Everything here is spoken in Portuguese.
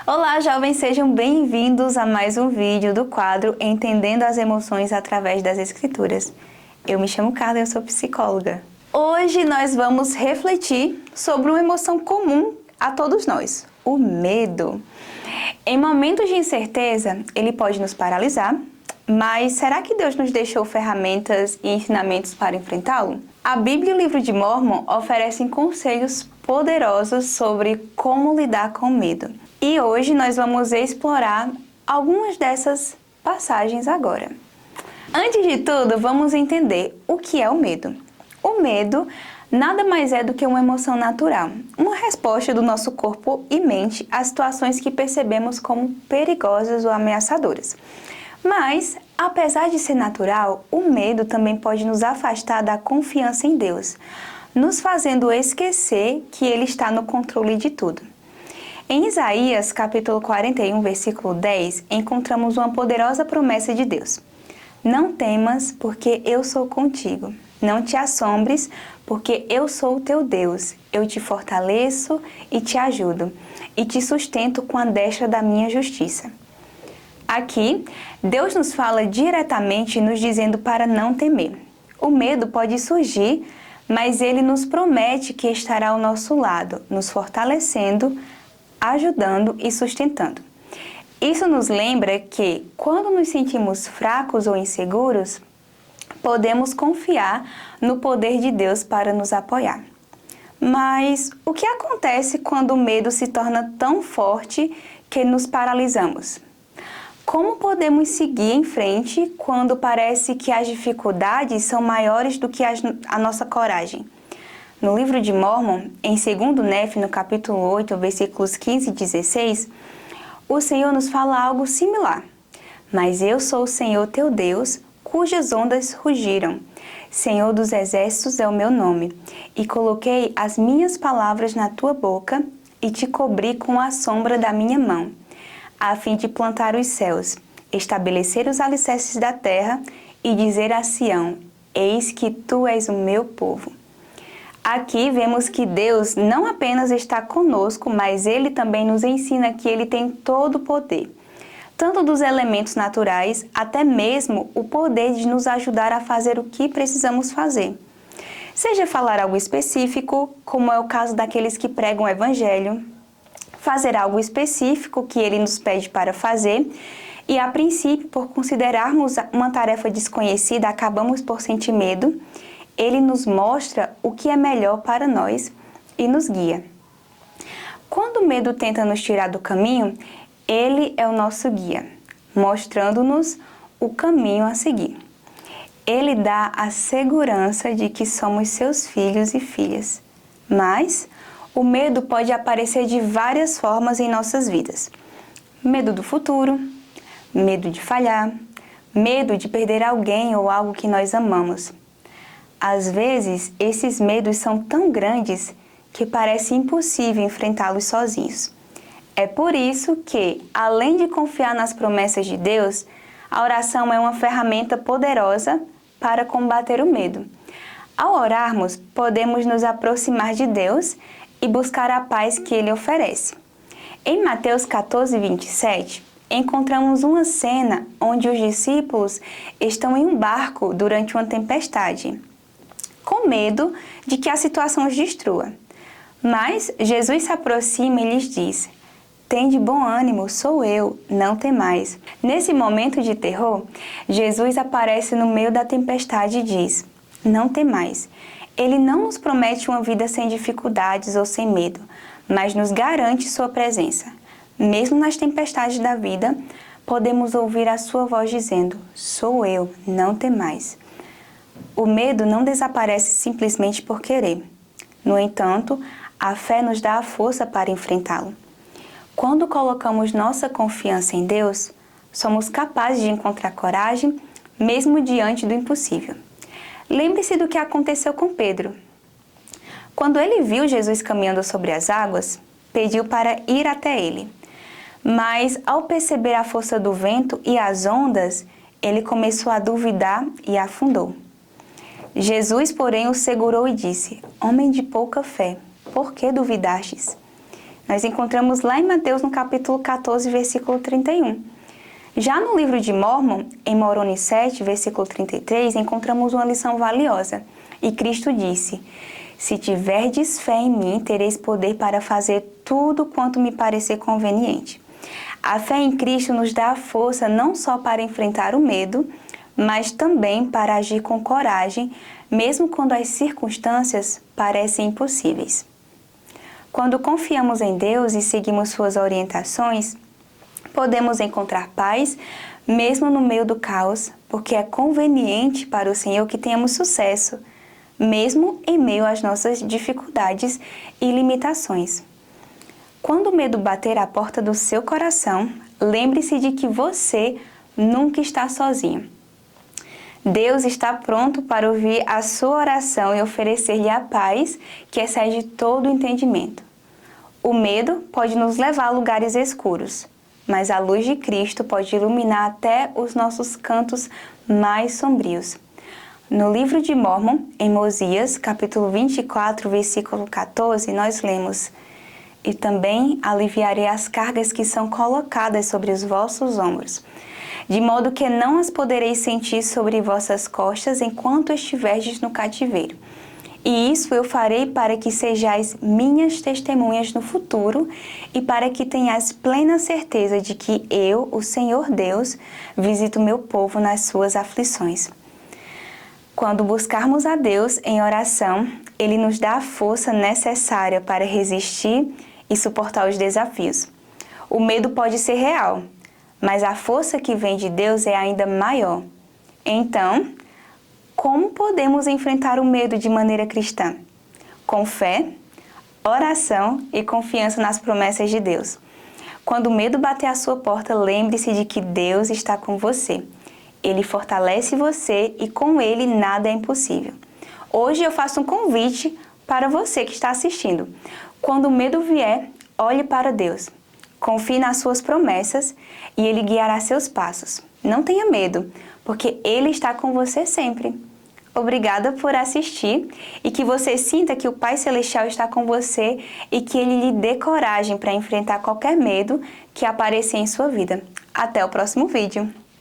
Olá, jovens, sejam bem-vindos a mais um vídeo do quadro Entendendo as Emoções através das Escrituras. Eu me chamo Carla e eu sou psicóloga. Hoje nós vamos refletir sobre uma emoção comum a todos nós, o medo. Em momentos de incerteza, ele pode nos paralisar, mas será que Deus nos deixou ferramentas e ensinamentos para enfrentá-lo? A Bíblia e o livro de Mórmon oferecem conselhos poderosos sobre como lidar com o medo. E hoje nós vamos explorar algumas dessas passagens agora. Antes de tudo, vamos entender o que é o medo. O medo nada mais é do que uma emoção natural, uma resposta do nosso corpo e mente a situações que percebemos como perigosas ou ameaçadoras. Mas, apesar de ser natural, o medo também pode nos afastar da confiança em Deus, nos fazendo esquecer que Ele está no controle de tudo. Em Isaías, capítulo 41, versículo 10, encontramos uma poderosa promessa de Deus. Não temas, porque eu sou contigo. Não te assombres, porque eu sou o teu Deus. Eu te fortaleço e te ajudo, e te sustento com a destra da minha justiça. Aqui, Deus nos fala diretamente nos dizendo para não temer. O medo pode surgir, mas Ele nos promete que estará ao nosso lado, nos fortalecendo, ajudando e sustentando. Isso nos lembra que, quando nos sentimos fracos ou inseguros, podemos confiar no poder de Deus para nos apoiar. Mas o que acontece quando o medo se torna tão forte que nos paralisamos? Como podemos seguir em frente quando parece que as dificuldades são maiores do que a nossa coragem? No livro de Mórmon, em 2 Nef, no capítulo 8, versículos 15 e 16, o Senhor nos fala algo similar. Mas eu sou o Senhor teu Deus, cujas ondas rugiram. Senhor dos exércitos é o meu nome. E coloquei as minhas palavras na tua boca e te cobri com a sombra da minha mão, a fim de plantar os céus, estabelecer os alicerces da terra e dizer a Sião, eis que tu és o meu povo. Aqui vemos que Deus não apenas está conosco, mas Ele também nos ensina que Ele tem todo o poder, tanto dos elementos naturais, até mesmo o poder de nos ajudar a fazer o que precisamos fazer. Seja falar algo específico, como é o caso daqueles que pregam o Evangelho, fazer algo específico que Ele nos pede para fazer, e a princípio, por considerarmos uma tarefa desconhecida, acabamos por sentir medo. Ele nos mostra o que é melhor para nós e nos guia. Quando o medo tenta nos tirar do caminho, Ele é o nosso guia, mostrando-nos o caminho a seguir. Ele dá a segurança de que somos seus filhos e filhas. Mas o medo pode aparecer de várias formas em nossas vidas. Medo do futuro, medo de falhar, medo de perder alguém ou algo que nós amamos. Às vezes, esses medos são tão grandes que parece impossível enfrentá-los sozinhos. É por isso que, além de confiar nas promessas de Deus, a oração é uma ferramenta poderosa para combater o medo. Ao orarmos, podemos nos aproximar de Deus e buscar a paz que Ele oferece. Em Mateus 14, 27, encontramos uma cena onde os discípulos estão em um barco durante uma tempestade, com medo de que a situação os destrua. Mas Jesus se aproxima e lhes diz: tende bom ânimo, sou eu, não temais. Nesse momento de terror, Jesus aparece no meio da tempestade e diz: não temais. Ele não nos promete uma vida sem dificuldades ou sem medo, mas nos garante sua presença. Mesmo nas tempestades da vida, podemos ouvir a sua voz dizendo: sou eu, não temais. O medo não desaparece simplesmente por querer. No entanto, a fé nos dá a força para enfrentá-lo. Quando colocamos nossa confiança em Deus, somos capazes de encontrar coragem, mesmo diante do impossível. Lembre-se do que aconteceu com Pedro. Quando ele viu Jesus caminhando sobre as águas, pediu para ir até ele. Mas, ao perceber a força do vento e as ondas, ele começou a duvidar e afundou. Jesus, porém, o segurou e disse: homem de pouca fé, por que duvidastes? Nós encontramos lá em Mateus, no capítulo 14, versículo 31. Já no livro de Mórmon, em Moroni 7, versículo 33, encontramos uma lição valiosa. E Cristo disse: se tiverdes fé em mim, tereis poder para fazer tudo quanto me parecer conveniente. A fé em Cristo nos dá a força não só para enfrentar o medo, mas também para agir com coragem, mesmo quando as circunstâncias parecem impossíveis. Quando confiamos em Deus e seguimos suas orientações, podemos encontrar paz, mesmo no meio do caos, porque é conveniente para o Senhor que tenhamos sucesso, mesmo em meio às nossas dificuldades e limitações. Quando o medo bater à porta do seu coração, lembre-se de que você nunca está sozinho. Deus está pronto para ouvir a sua oração e oferecer-lhe a paz que excede todo o entendimento. O medo pode nos levar a lugares escuros, mas a luz de Cristo pode iluminar até os nossos cantos mais sombrios. No livro de Mórmon, em Osias, capítulo 24, versículo 14, nós lemos: e também aliviarei as cargas que são colocadas sobre os vossos ombros, de modo que não as podereis sentir sobre vossas costas enquanto estiverdes no cativeiro. E isso eu farei para que sejais minhas testemunhas no futuro e para que tenhais plena certeza de que eu, o Senhor Deus, visito meu povo nas suas aflições. Quando buscarmos a Deus em oração, Ele nos dá a força necessária para resistir e suportar os desafios. O medo pode ser real, mas a força que vem de Deus é ainda maior. Então, como podemos enfrentar o medo de maneira cristã? Com fé, oração e confiança nas promessas de Deus. Quando o medo bater à sua porta, lembre-se de que Deus está com você. Ele fortalece você e com Ele nada é impossível. Hoje eu faço um convite para você que está assistindo. Quando o medo vier, olhe para Deus. Confie nas suas promessas e Ele guiará seus passos. Não tenha medo, porque Ele está com você sempre. Obrigada por assistir e que você sinta que o Pai Celestial está com você e que Ele lhe dê coragem para enfrentar qualquer medo que aparecer em sua vida. Até o próximo vídeo!